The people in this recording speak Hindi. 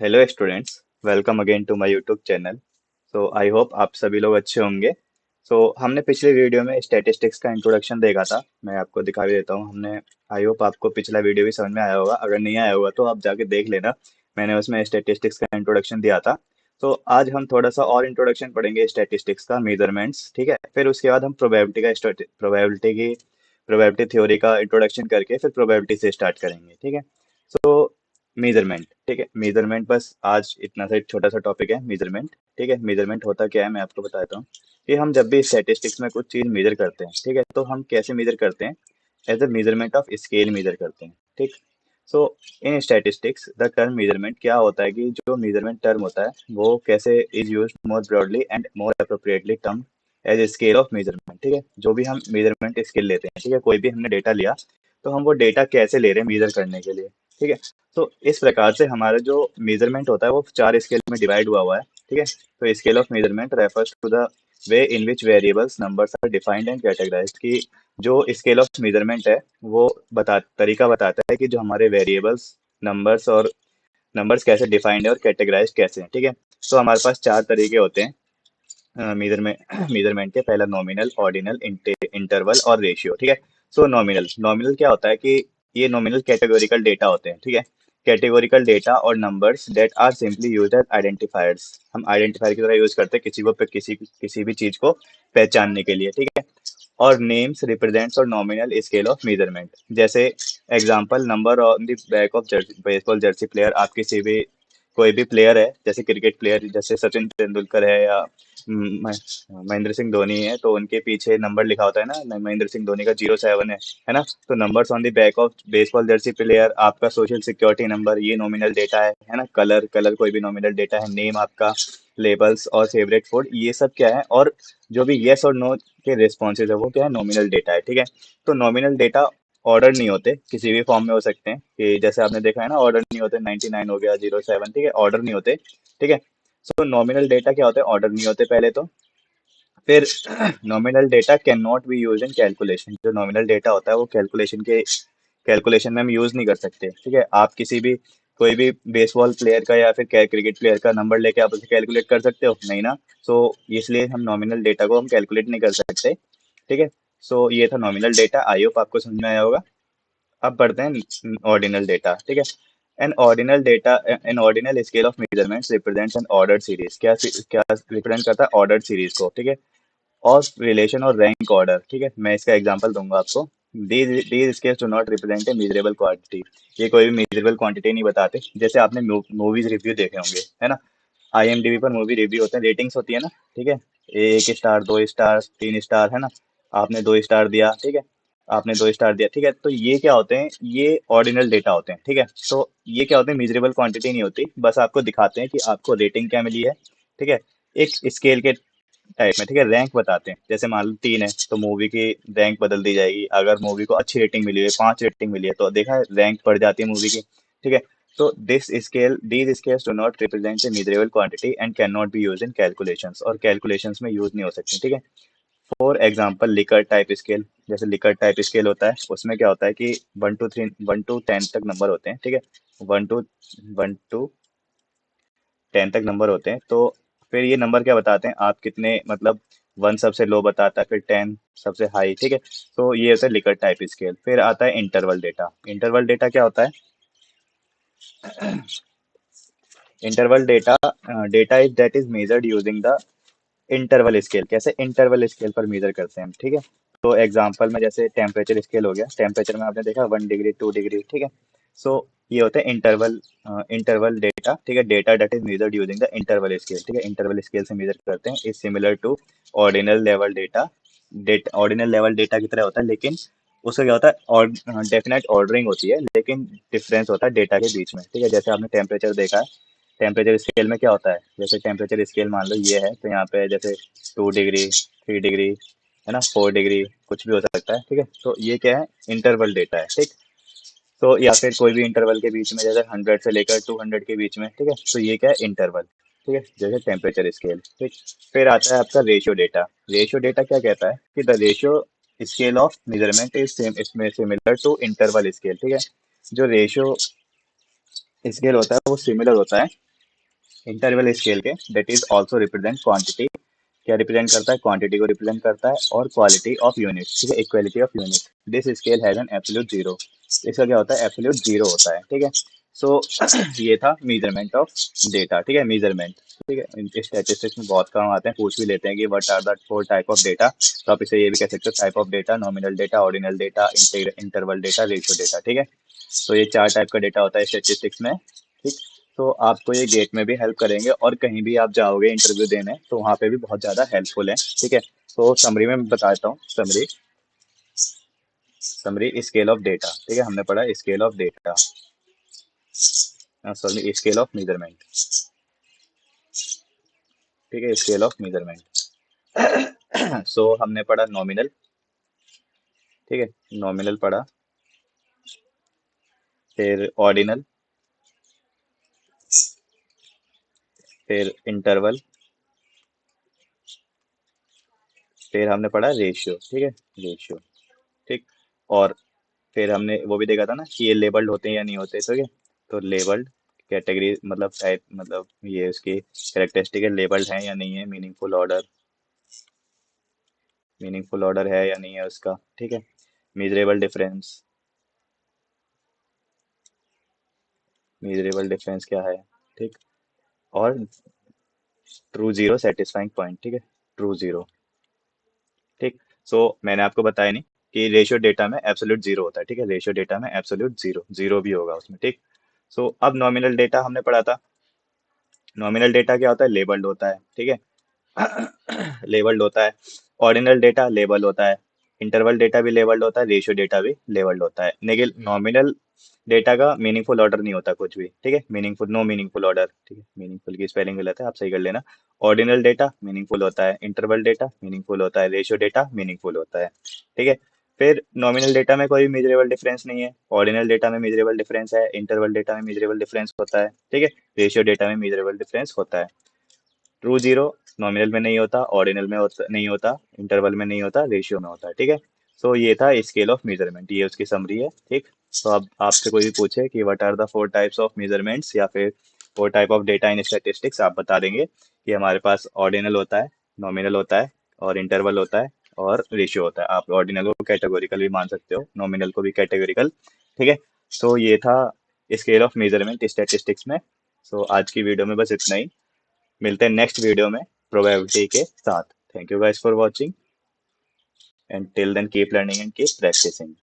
Hello students, welcome again to my YouTube channel. I hope आप सभी लोग अच्छे होंगे। हमने पिछले वीडियो में स्टैटिस्टिक्स का इंट्रोडक्शन देखा था। मैं आपको दिखा भी देता हूँ। हमने आई होप आपको पिछला वीडियो भी समझ में आया होगा। अगर नहीं आया होगा तो आप जाके देख लेना। मैंने उसमें स्टैटिस्टिक्स का इंट्रोडक्शन दिया था। तो आज हम थोड़ा सा और इंट्रोडक्शन पढ़ेंगे स्टैटिस्टिक्स का, मेजरमेंट्स, ठीक है। फिर उसके बाद हम प्रोबेबिलिटी थ्योरी का इंट्रोडक्शन करके फिर प्रोबेबिलिटी से स्टार्ट करेंगे, ठीक है। सो मेजरमेंट, ठीक है। मेजरमेंट बस आज इतना सा एक छोटा सा टॉपिक है, मेजरमेंट, ठीक है। मेजरमेंट होता क्या है मैं आपको बता देता हूँ कि हम जब भी स्टैटिस्टिक्स में कुछ चीज मेजर करते हैं, ठीक है, तो हम कैसे मेजर करते हैं? As a measurement of scale measure करते हैं, ठीक। So in statistics the term measurement क्या होता है कि जो मेजरमेंट टर्म होता है वो कैसे is use more broadly and more appropriately term as scale of measurement, ठीक है। जो भी हम मेजरमेंट स्केल लेते हैं, ठीक है, कोई भी हमने डेटा लिया तो हम वो डेटा कैसे ले रहे हैं मेजर करने के लिए, ठीक है। तो इस प्रकार से हमारा जो मेजरमेंट होता है वो चार स्केल में डिवाइड हुआ है, ठीक है। तो scale of measurement refers to the way in which variables numbers are defined and categorized, कि जो स्केल ऑफ मेजरमेंट है वो तरीका बताता है कि जो हमारे वेरिएबल्स, नंबर्स और नंबर्स कैसे डिफाइंड है और कैटेगराइज्ड कैसे हैं, ठीक है। तो हमारे पास चार तरीके होते हैं मेजरमेंट मेजरमेंट के। पहला नॉमिनल, ऑर्डिनल, इंटरवल और रेशियो, ठीक है। सो नॉमिनल नॉमिनल क्या होता है कि ये नॉमिनल कैटेगोरिकल डेटा होते हैं, ठीक है। कैटेगोरिकल डेटा और numbers that are simply used as identifiers, हम आइडेंटिफायर की तरह यूज करते हैं किसी को किसी भी चीज को पहचानने के लिए, ठीक है। और नेम्स रिप्रेजेंट्स और नॉमिनल स्केल ऑफ मेजरमेंट, जैसे example number on the back of baseball Jersey player. आप किसी भी कोई भी प्लेयर है, जैसे क्रिकेट प्लेयर, जैसे सचिन तेंदुलकर है या महेंद्र सिंह धोनी है, तो उनके पीछे नंबर लिखा होता है ना, महेंद्र सिंह धोनी का 07 है ना। तो numbers on the back of baseball Jersey player, आपका सोशल सिक्योरिटी नंबर, ये नॉमिनल डेटा है ना। कलर कलर कोई भी नॉमिनल डेटा है। नेम आपका, लेबल्स और फेवरेट फूड, ये सब क्या है। और जो भी यस और नो के रिस्पॉन्सेज है वो क्या है, नॉमिनल डेटा है, ठीक है। तो नॉमिनल डेटा ऑर्डर नहीं होते, किसी भी फॉर्म में हो सकते हैं, कि जैसे आपने देखा है ना, ऑर्डर नहीं होते, 99 हो गया, 07, ठीक है, ऑर्डर नहीं होते, ठीक है। सो नॉमिनल डेटा क्या होते हैं, ऑर्डर नहीं होते पहले तो। फिर nominal data can not be use in calculation, जो नॉमिनल डेटा होता है वो कैलकुलेशन में हम यूज नहीं कर सकते, ठीक है। आप किसी भी कोई भी बेसबॉल प्लेयर का या फिर क्रिकेट प्लेयर का नंबर लेके आप उसे कैलकुलेट कर सकते हो नहीं ना। सो इसलिए हम नॉमिनल डेटा को हम कैलकुलेट नहीं कर सकते, ठीक है। सो ये था नॉमिनल डेटा, आई होप आपको समझ में आया होगा। अब बढ़ते हैं ऑर्डिनल डेटा, ठीक है। N ordinal scale of measurements represents an order series, क्या क्या रिप्रेजेंट करता है, ऑर्डर सीरीज को, ठीक है। और रिलेशन और रैंक ऑर्डर, ठीक है। मैं इसका एग्जांपल दूंगा आपको। These scales do not represent a measurable quantity, ये कोई भी मेजरेबल क्वांटिटी नहीं बताते। जैसे आपने मूवीज रिव्यू देखे होंगे, है ना। आईएमडीबी पर मूवी रिव्यू होते हैं, रेटिंग्स होती है ना, ठीक है। 1 स्टार, 2 स्टार, 3 स्टार, है ना। आपने 2 स्टार दिया, ठीक है। आपने 2 स्टार दिया, ठीक है। तो ये क्या होते हैं, ये ऑर्डिनल डेटा होते हैं, ठीक है। तो ये क्या होते हैं, मेजरेबल क्वांटिटी नहीं होती, बस आपको दिखाते हैं कि आपको रेटिंग क्या मिली है, ठीक है। एक स्केल के टाइप में, ठीक है। रैंक बताते हैं, जैसे मान लो 3 है तो मूवी की रैंक बदल दी जाएगी। अगर मूवी को अच्छी रेटिंग मिली है, 5 रेटिंग मिली है, तो देखा है रैंक बढ़ जाती है मूवी की, ठीक है। तो these scales do not represent a measurable quantity and cannot be used in calculations, और कैलकुलेशंस में यूज नहीं हो सकती, ठीक है। For example liquor type scale, जैसे लिकर टाइप स्केल होता है, उसमें क्या होता है कि 1 to 10 तक नंबर होते हैं, ठीक है। 1 to 10 तक नंबर होते हैं। तो फिर ये नंबर क्या बताते हैं, आप कितने, मतलब 1 सबसे लो बताता है, फिर 10 सबसे हाई, ठीक है। तो ये होता है लिकर टाइप स्केल। फिर आता है इंटरवल डेटा। इंटरवल डेटा क्या होता है, interval data data is that is measured using the interval scale. कैसे इंटरवल स्केल पर मेजर करते हैं हम, ठीक है। तो एग्जांपल में जैसे टेम्परेचर स्केल हो गया, टेम्परेचर में आपने देखा 1 डिग्री, 2 डिग्री, ठीक है। सो ये होते हैं इंटरवल डेटा, ठीक है। Data date is measured using the interval scale, ठीक है। इंटरवल स्केल से मेजर करते हैं, is similar to ordinal level data. Ordinal level data की तरह होता है, लेकिन उसका क्या होता है, और डेफिनेट ऑर्डरिंग होती है, लेकिन डिफरेंस होता है डेटा के बीच में, ठीक है। जैसे आपने टेम्परेचर देखा है, टेम्परेचर स्केल में क्या होता है, जैसे टेम्परेचर स्केल मान लो ये है, तो यहाँ पे जैसे 2 डिग्री, 3 डिग्री, है ना, 4 डिग्री, कुछ भी हो सकता है, ठीक है। तो ये क्या है, इंटरवल डेटा है, ठीक। तो या फिर कोई भी इंटरवल के बीच में, जैसे 100 से लेकर 200 के बीच में, ठीक है। तो ये क्या है, इंटरवल, ठीक है, जैसे टेम्परेचर स्केल, ठीक। फिर आता है आपका रेशियो डेटा। रेशियो डेटा क्या कहता है कि the ratio scale of measurement is same, इसमें सिमिलर टू इंटरवल स्केल, ठीक है। जो रेशियो स्केल होता है वो सिमिलर होता है इंटरवल स्केल के that is also represent quantity, क्या रिप्रेजेंट करता है, क्वांटिटी को रिप्रेजेंट करता है, और क्वालिटी ऑफ यूनिट, ठीक है, equality of unit. This scale has an absolute zero, इसका क्या होता है, एब्सोल्यूट जीरो होता है, ठीक है। सो ये था मेजरमेंट ऑफ डेटा, ठीक है, मेजरमेंट, ठीक है। स्टैटिस्टिक्स में बहुत काम आते हैं, पूछ भी लेते हैं कि what are the four type of data, तो आप इसे ये भी कह सकते हो, type of data, nominal data, ordinal data, interval data, ratio data, ठीक है। तो ये चार टाइप का डेटा होता है स्टैटिस्टिक्स में, ठीक। तो आपको ये गेट में भी हेल्प करेंगे, और कहीं भी आप जाओगे इंटरव्यू देने तो वहाँ पे भी बहुत ज़्यादा हेल्पफुल है, ठीक है। तो समरी में बताता हूँ, summary, summary scale of data, ठीक है, हमने पढ़ा scale of data, sorry scale of measurement, ठीक है, स्केल ऑफ मेजरमेंट। सो हमने पढ़ा नॉमिनल, ठीक है, नॉमिनल पढ़ा, फिर ऑर्डिनल, फिर इंटरवल, फिर हमने पढ़ा रेशियो, ठीक है, रेशियो, ठीक। और फिर हमने वो भी देखा था ना कि ये लेबल्ड होते हैं या नहीं होते, ठीक है। तो लेबल्ड कैटेगरी मतलब टाइप, मतलब ये उसकी कैरेक्टरिस्टिक है, लेबल्ड है या नहीं है, मीनिंगफुल ऑर्डर है या नहीं है उसका, ठीक है। मेजरेबल डिफरेंस, मेजरेबल डिफरेंस क्या है, ठीक। और ट्रू जीरो सेटिस्फाइंग पॉइंट, ठीक है, ट्रू जीरो, ठीक। सो मैंने आपको बताया नहीं कि रेशियो डेटा में एब्सोल्यूट जीरो होता है, ठीक है, रेशियो डेटा में एब्सोल्यूट जीरो, जीरो भी होगा उसमें, ठीक। सो अब नॉमिनल डेटा हमने पढ़ा था, नॉमिनल डेटा क्या होता है, लेबल्ड होता है, ठीक है, लेबल्ड होता है। ऑर्डिनल डेटा लेबल होता है, इंटरवल डेटा भी लेबल्ड होता है, रेशियो डेटा भी लेबल्ड होता है, लेकिन नॉमिनल डेटा का मीनिंगफुल ऑर्डर नहीं होता कुछ भी, ठीक है, मीनिंगफुल, नो मीनिंगफुल ऑर्डर, ठीक है, मीनिंगफुल की स्पेलिंग गलत है, आप सही कर लेना। ऑर्डिनल डेटा मीनिंगफुल होता है, इंटरवल डेटा मीनिंगफुल होता है, रेशियो डेटा मीनिंगफुल होता है, ठीक है। फिर नॉमिनल डेटा में कोई मेजरेबल डिफरेंस नहीं है, ऑर्डिनल डेटा में मेजरेबल डिफरेंस है, इंटरवल डेटा में मेजरेबल डिफरेंस होता है, ठीक है, रेशियो डेटा में मेजरेबल डिफरेंस होता है। ट्रू जीरो नॉमिनल में नहीं होता, ऑर्डिनल में होता नहीं होता, इंटरवल में नहीं होता, रेशियो में होता है, ठीक है। सो ये था स्केल ऑफ मेजरमेंट, ये उसकी समरी है, ठीक। तो अब आपसे कोई भी पूछे कि what are the four types of measurements या फिर four type of data in statistics, आप बता देंगे कि हमारे पास ऑर्डिनल होता है, नॉमिनल होता है, और इंटरवल होता है, और रेशियो होता है। आप ऑर्डिनल को कैटेगोरिकल भी मान सकते हो, नॉमिनल को भी कैटेगोरिकल, ठीक है। तो ये था स्केल ऑफ मेजरमेंट स्टैटिस्टिक्स में। सो आज की वीडियो में बस इतना ही, मिलते हैं नेक्स्ट वीडियो में प्रोबेबिलिटी के साथ। Thank you guys for watching, and till then keep learning and keep practising.